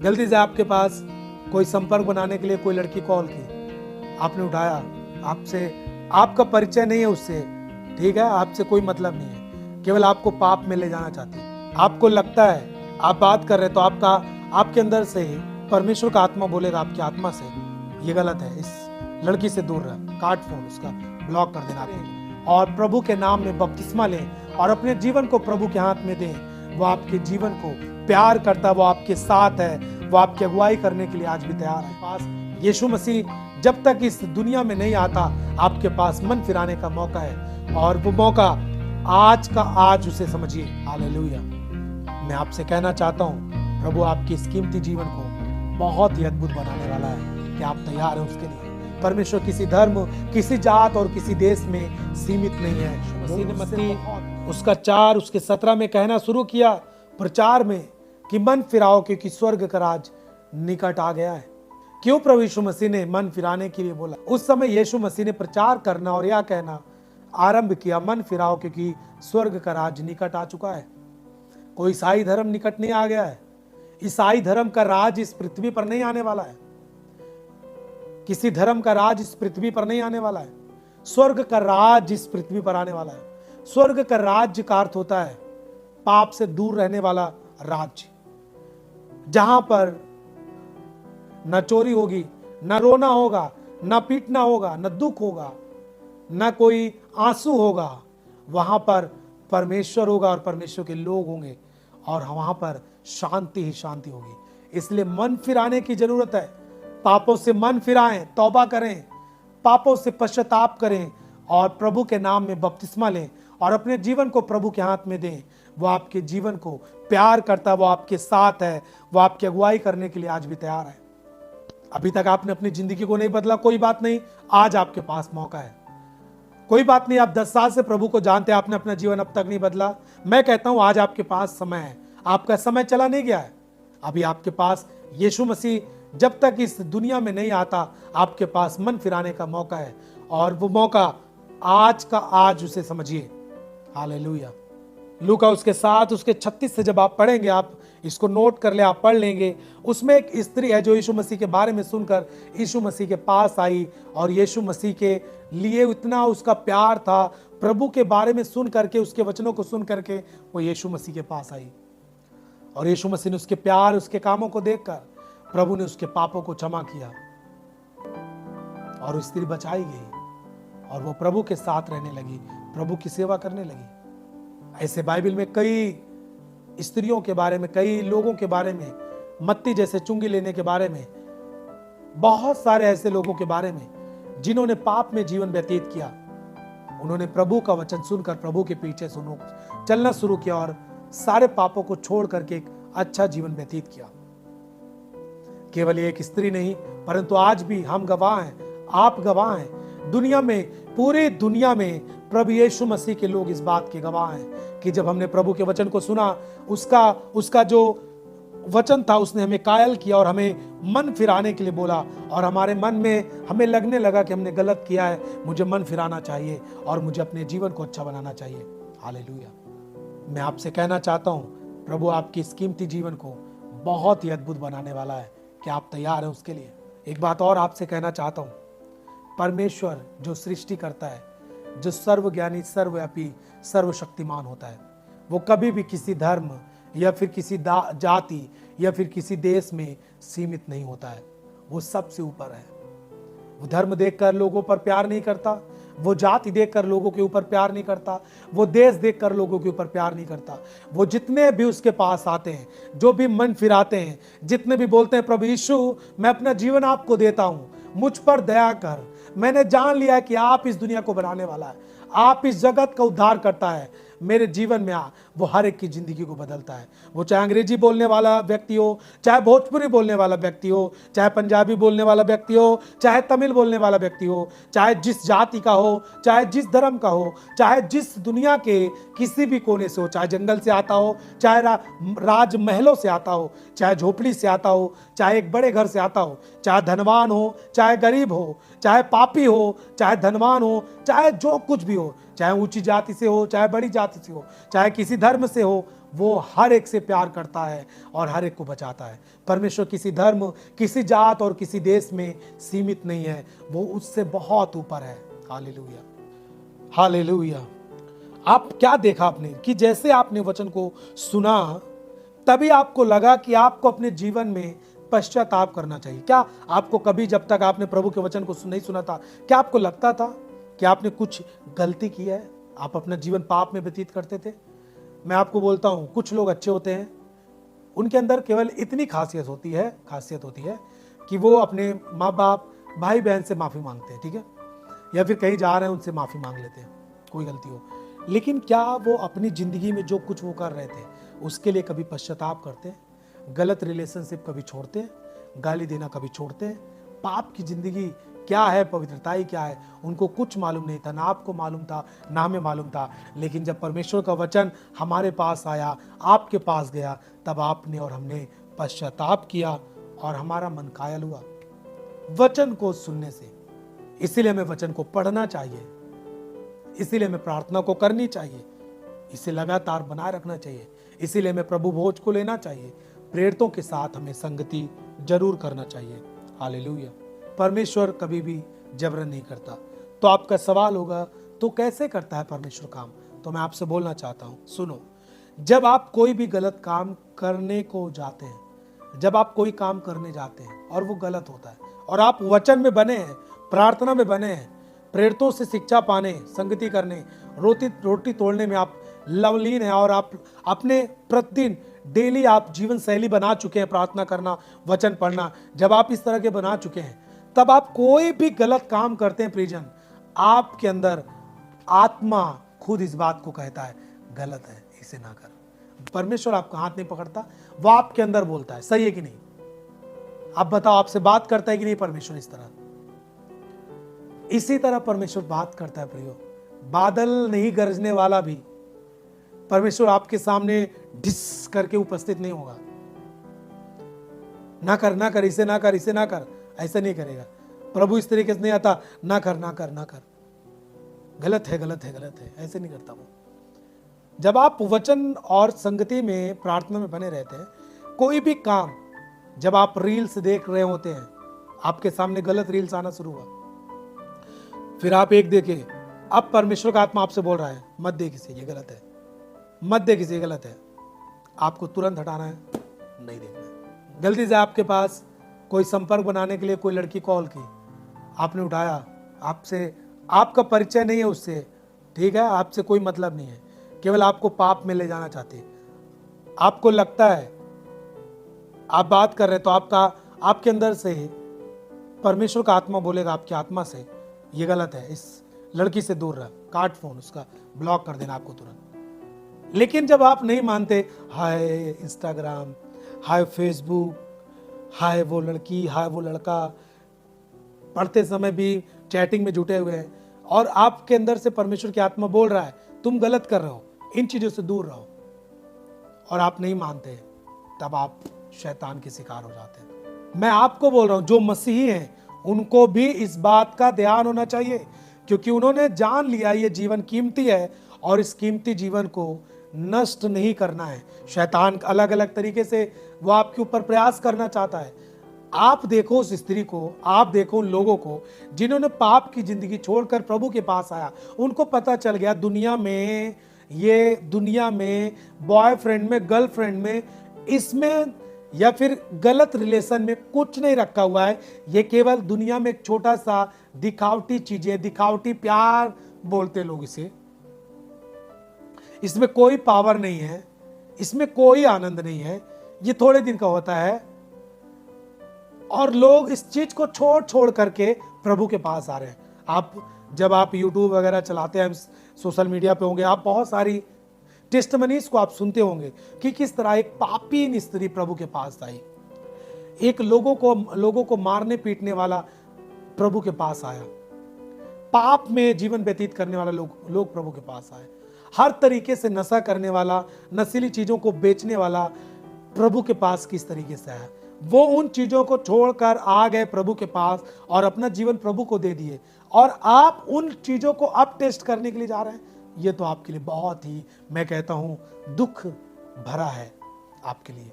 गलती से आपके पास कोई संपर्क बनाने के लिए कोई लड़की कॉल की, आपने उठाया, आपसे आपका परिचय नहीं है उससे, ठीक है, आपसे कोई मतलब नहीं है, केवल आपको पाप में ले जाना चाहती है। आपको लगता है आप बात कर रहे तो आपके अंदर से ही परमेश्वर का आत्मा बोलेगा आपकी आत्मा से, ये गलत है, इस लड़की से दूर रह, काट फोन उसका, ब्लॉक कर देना और प्रभु के नाम में बपतिस्मा लें और अपने जीवन को प्रभु के हाथ में दें। वो आपके जीवन को प्यार करता है, वो आपके साथ है, वो आपकी अगुवाई करने के लिए आज भी तैयार है। पास यीशु मसीह जब तक इस दुनिया में नहीं आता, आपके पास मन फिराने का मौका है और वो मौका आज का आज उसे समझिए। हालेलुया। मैं आपसे कहना चाहता हूँ, प्रभु आपकी इस कीमती जीवन को बहुत ही अद्भुत बनाने वाला है कि आप तैयार हैं उसके लिए। परमेश्वर किसी धर्म, किसी जात और किसी देश में सीमित नहीं है। मसीह ने मसीह उसका 4 उसके 17 में कहना शुरू किया प्रचार में कि मन फिराओ क्योंकि स्वर्ग का राज निकट आ गया है। क्यों प्रभु यीशु मसीह ने मन फिराने के लिए बोला? उस समय यीशु मसीह ने प्रचार करना और यह कहना आरंभ किया, मन फिराओ क्योंकि स्वर्ग का राज निकट आ चुका है। कोई ईसाई धर्म निकट नहीं आ गया है। ईसाई धर्म का राज इस पृथ्वी पर नहीं आने वाला है। किसी धर्म का राज इस पृथ्वी पर नहीं आने वाला है। स्वर्ग का राज इस पृथ्वी पर आने वाला है। स्वर्ग का राज्य का अर्थ होता है पाप से दूर रहने वाला राज्य, जहां पर न चोरी होगी, न रोना होगा, न पीटना होगा, न दुख होगा, न कोई आंसू होगा। वहां पर परमेश्वर होगा और परमेश्वर के लोग होंगे और वहां पर शांति ही शांति होगी। इसलिए मन फिराने की जरूरत है। पापों से मन फिराएं, तौबा करें, पापों से पश्चाताप करें और प्रभु के नाम में बपतिस्मा लें और अपने जीवन को प्रभु के हाथ में दें। वो आपके जीवन को प्यार करता है, वो आपके साथ है, वो आपकी अगुवाई करने के लिए आज भी तैयार है। अभी तक आपने अपनी जिंदगी को नहीं बदला, कोई बात नहीं, आज आपके पास मौका है। कोई बात नहीं, आप 10 साल से प्रभु को जानते हैं, आपने अपना जीवन अब तक नहीं बदला, मैं कहता हूं आज आपके पास समय है। आपका समय चला नहीं गया है। अभी आपके पास यीशु मसीह जब तक इस दुनिया में नहीं आता, आपके पास मन फिराने का मौका है और वो मौका आज का आज उसे समझिए। हालेलुया। लूका उसके 7 उसके 36 से जब आप पढ़ेंगे, आप इसको नोट कर ले, आप पढ़ लेंगे। उसमें एक स्त्री है जो यीशु मसीह के बारे में सुनकर यीशु मसीह के पास आई और यीशु मसीह के लिए इतना उसका प्यार था, प्रभु के बारे में सुन करके, उसके वचनों को सुन करके वो यीशु मसीह के पास आई और यीशु मसीह ने उसके प्यार, उसके कामों को देखकर प्रभु ने उसके पापों को क्षमा किया और स्त्री बचाई गई और वो प्रभु के साथ रहने लगी, प्रभु की सेवा करने लगी। ऐसे बाइबल में कई स्त्रियों के बारे में, कई लोगों के बारे में, मत्ती जैसे चुंगी लेने के बारे में, बहुत सारे ऐसे लोगों के बारे में जिन्होंने पाप में जीवन व्यतीत किया। उन्होंने प्रभु का वचन सुनकर प्रभु के पीछे चलना शुरू किया और सारे पापों को छोड़ करके एक अच्छा जीवन व्यतीत किया। केवल एक स्त्री नहीं, परंतु आज भी हम गवाह हैं, आप गवाह हैं। दुनिया में, पूरी दुनिया में प्रभु यीशु मसीह के लोग इस बात के गवाह हैं कि जब हमने प्रभु के वचन को सुना, उसका जो वचन था उसने हमें कायल किया और हमें मन फिराने के लिए बोला और हमारे मन में हमें लगने लगा कि हमने गलत किया है, मुझे मन फिराना चाहिए और मुझे अपने जीवन को अच्छा बनाना चाहिए। हालेलुया। मैं आपसे कहना चाहता हूं, प्रभु आपकी इस कीमती जीवन को बहुत ही अद्भुत बनाने वाला है कि आप तैयार हैं उसके लिए। एक बात और आपसे कहना चाहता हूं, परमेश्वर जो सृष्टि करता है, जो सर्वज्ञानी, सर्वव्यापी, सर्वशक्तिमान होता है, वो कभी भी किसी धर्म या फिर किसी जाति या फिर किसी देश में सीमित नहीं होता है। वो सबसे ऊपर है। वो धर्म देखकर लोगों पर प्यार नहीं करता, वो जाति देखकर लोगों के ऊपर प्यार नहीं करता, वो देश देखकर लोगों के ऊपर प्यार नहीं करता। वो जितने भी उसके पास आते हैं, जो भी मन फिराते हैं, जितने भी बोलते हैं प्रभु यीशु मैं अपना जीवन आपको देता हूँ, मुझ पर दया कर, मैंने जान लिया कि आप इस दुनिया को बनाने वाला है, आप इस जगत का उद्धार करता है, मेरे जीवन में आ, वो हर एक की जिंदगी को बदलता है। वो चाहे अंग्रेजी बोलने वाला व्यक्ति हो, चाहे भोजपुरी बोलने वाला व्यक्ति हो, चाहे पंजाबी बोलने वाला व्यक्ति हो, चाहे तमिल बोलने वाला व्यक्ति हो, चाहे जिस जाति का हो, चाहे जिस धर्म का हो, चाहे जिस दुनिया के किसी भी कोने से हो, चाहे जंगल से आता हो, चाहे राजमहलों से आता हो, चाहे झोपड़ी से आता हो, चाहे एक बड़े घर से आता हो, चाहे धनवान हो, चाहे गरीब हो, चाहे पापी हो, चाहे धनवान हो, चाहे जो कुछ भी हो, चाहे ऊंची जाति से हो, चाहे बड़ी जाति से हो, चाहे किसी धर्म से हो, वो हर एक से प्यार करता है और हर एक को बचाता है। परमेश्वर किसी धर्म, किसी जात और किसी देश में सीमित नहीं है, वो उससे बहुत ऊपर है। Hallelujah, hallelujah. आप क्या देखा आपने कि जैसे आपने वचन को सुना तभी आपको लगा कि आपको अपने जीवन में पश्चाताप करना चाहिए। क्या आपको कभी, जब तक आपने प्रभु के वचन को नहीं सुना था, क्या आपको लगता था कि आपने कुछ गलती की है? आप अपना जीवन पाप में व्यतीत करते थे? मैं आपको बोलता हूं, कुछ लोग अच्छे होते हैं, उनके अंदर केवल इतनी खासियत होती है कि वो अपने माँ बाप, भाई बहन से माफ़ी मांगते हैं, ठीक है, या फिर कहीं जा रहे हैं उनसे माफ़ी मांग लेते हैं, कोई गलती हो। लेकिन क्या वो अपनी ज़िंदगी में जो कुछ वो कर रहे थे उसके लिए कभी पश्चाताप करते हैं? गलत रिलेशनशिप कभी छोड़ते हैं? गाली देना कभी छोड़ते हैं? पाप की ज़िंदगी क्या है, पवित्रता क्या है, उनको कुछ मालूम नहीं था। ना आपको मालूम था, ना हमें मालूम था। लेकिन जब परमेश्वर का वचन हमारे पास आया, आपके पास गया, तब आपने और हमने पश्चाताप किया और हमारा मन कायल हुआ वचन को सुनने से। इसीलिए हमें वचन को पढ़ना चाहिए, इसीलिए हमें प्रार्थना को करनी चाहिए, इसे लगातार बनाए रखना चाहिए, इसीलिए हमें प्रभु भोज को लेना चाहिए, प्रेरितों के साथ हमें संगति जरूर करना चाहिए। हालेलुया। परमेश्वर कभी भी जबरन नहीं करता। तो आपका सवाल होगा, तो कैसे करता है परमेश्वर काम? तो मैं आपसे बोलना चाहता हूं, सुनो। जब आप कोई भी गलत काम करने को जाते हैं, जब आप कोई काम करने जाते हैं और वो गलत होता है और आप वचन में बने हैं, प्रार्थना में बने हैं, प्रेरितों से शिक्षा पाने, संगति करने, रोटी तोड़ने में आप लवलीन हैं और आप अपने प्रतिदिन डेली आप जीवन शैली बना चुके हैं, प्रार्थना करना, वचन पढ़ना, जब आप इस तरह के बना चुके हैं, तब आप कोई भी गलत काम करते हैं प्रियजन, आपके अंदर आत्मा खुद इस बात को कहता है गलत है, इसे ना कर। परमेश्वर आपका हाथ नहीं पकड़ता, वो आपके अंदर बोलता है, सही है कि नहीं? आप बताओ, आपसे बात करता है कि नहीं परमेश्वर? इस तरह, इसी तरह परमेश्वर बात करता है प्रियो। बादल नहीं गरजने वाला भी परमेश्वर आपके सामने डिस करके उपस्थित नहीं होगा। ना कर, ना कर, इसे ना कर, इसे ना कर, ऐसा नहीं करेगा प्रभु। इस तरीके से नहीं आता, ना कर, ना कर, ना कर, गलत है, गलत है, गलत है, ऐसे नहीं करता वो। जब आप वचन और संगति में, प्रार्थना में बने रहते हैं, कोई भी काम, जब आप रील्स देख रहे होते हैं, आपके सामने गलत रील्स आना शुरू हुआ, फिर आप एक देखे, अब परमेश्वर का आत्मा आपसे बोल रहा है मत देख इसे, ये गलत है, मत देख इसे, गलत है, आपको तुरंत हटाना है, नहीं देखना है। गलती से आपके पास कोई संपर्क बनाने के लिए कोई लड़की कॉल की, आपने उठाया, आपसे, आपका परिचय नहीं है उससे, ठीक है, आपसे कोई मतलब नहीं है, केवल आपको पाप में ले जाना चाहती है। आपको लगता है, आप बात कर रहे हैं तो आपके अंदर से परमेश्वर का आत्मा बोलेगा आपकी आत्मा से, ये गलत है, इस लड़की से दूर रह, काट फोन, उसका ब्लॉक कर देना आपको तुरंत। लेकिन जब आप नहीं मानते, हाय इंस्टाग्राम, हाय फेसबुक, हाय वो लड़की, हाय वो लड़का, पढ़ते समय भी चैटिंग में जुटे हुए हैं, और आपके अंदर से परमेश्वर की आत्मा बोल रहा है तुम गलत कर रहे हो, इन चीजों से दूर रहो, और आप नहीं मानते, तब आप शैतान के शिकार हो जाते हैं। मैं आपको बोल रहा हूं, जो मसीही हैं उनको भी इस बात का ध्यान होना चाहिए, क्योंकि उन्होंने जान लिया ये जीवन कीमती है और इस कीमती जीवन को नष्ट नहीं करना है। शैतान अलग अलग तरीके से वो आपके ऊपर प्रयास करना चाहता है। आप देखो उस स्त्री को, आप देखो उन लोगों को जिन्होंने पाप की जिंदगी छोड़कर प्रभु के पास आया, उनको पता चल गया दुनिया में बॉयफ्रेंड में, गर्लफ्रेंड में, इसमें या फिर गलत रिलेशन में कुछ नहीं रखा हुआ है। ये केवल दुनिया में एक छोटा सा दिखावटी चीजें, दिखावटी प्यार बोलते लोग इसे, इसमें कोई पावर नहीं है, इसमें कोई आनंद नहीं है, ये थोड़े दिन का होता है, और लोग इस चीज को छोड़ करके प्रभु के पास आ रहे हैं। जब आप YouTube वगैरह चलाते हैं, सोशल मीडिया पे होंगे, आप बहुत सारी टेस्टमनीज को आप सुनते होंगे कि किस तरह एक पापी स्त्री प्रभु के पास आई, एक लोगों को मारने पीटने वाला प्रभु के पास आया, पाप में जीवन व्यतीत करने वाला लोग प्रभु के पास आए, हर तरीके से नशा करने वाला, नशीली चीजों को बेचने वाला प्रभु के पास किस तरीके से आया। वो उन चीजों को छोड़कर आ गए प्रभु के पास और अपना जीवन प्रभु को दे दिए, और आप उन चीजों को अब टेस्ट करने के लिए जा रहे हैं। ये तो आपके लिए बहुत ही, मैं कहता हूं, दुख भरा है आपके लिए।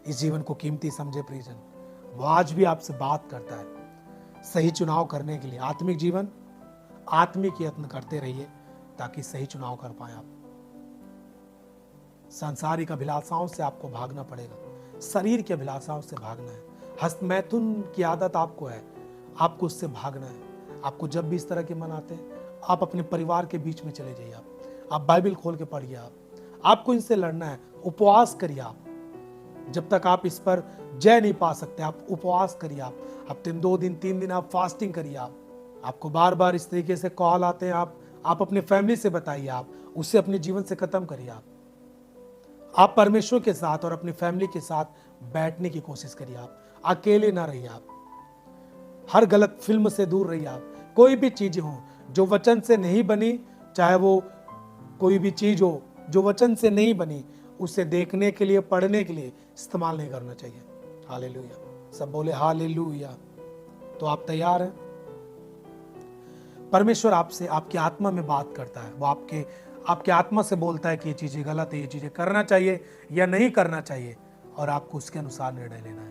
इस जीवन को कीमती समझे प्रियजन, वो आज भी आपसे बात करता है सही चुनाव करने के लिए। आत्मिक जीवन, आत्मिक यत्न करते रहिए ताकि सही चुनाव कर पाए आप। सांसारिक अभिलाषाओं से आपको भागना पड़ेगा, शरीर की अभिलाषाओं से भागना है। हस्तमैथुन की आदत आपको है, आपको उससे भागना है। आपको जब भी इस तरह के मन आते हैं, आप अपने परिवार के बीच में चले जाइए, आप बाइबल खोल के पढ़िए, आपको इनसे लड़ना है। उपवास करिए आप, जब तक आप इस पर जय नहीं पा सकते आप उपवास करिए। आप हफ्ते में 2 दिन 3 दिन आप फास्टिंग करिए। आपको बार बार इस तरीके से कॉल आते हैं, आप अपने फैमिली से बताइए, आप उससे अपने जीवन से खत्म करिए। आप परमेश्वर के साथ और अपनी फैमिली के साथ बैठने की कोशिश करिए। आप अकेले ना रहिए। आप हर गलत फिल्म से दूर रहिए। आप कोई भी चीजें हो जो वचन से नहीं बनी, चाहे वो कोई भी चीज हो जो वचन से नहीं बनी, उसे देखने के लिए, पढ़ने के लिए इस्तेमाल नहीं करना चाहिए। हालेलुया, सब बोले हालेलुया। तो आप तैयार हैं? परमेश्वर आपसे, आपकी आत्मा में बात करता है। वो आपके आत्मा से बोलता है कि ये चीजें गलत है, ये चीजें करना चाहिए या नहीं करना चाहिए, और आपको उसके अनुसार निर्णय लेना है।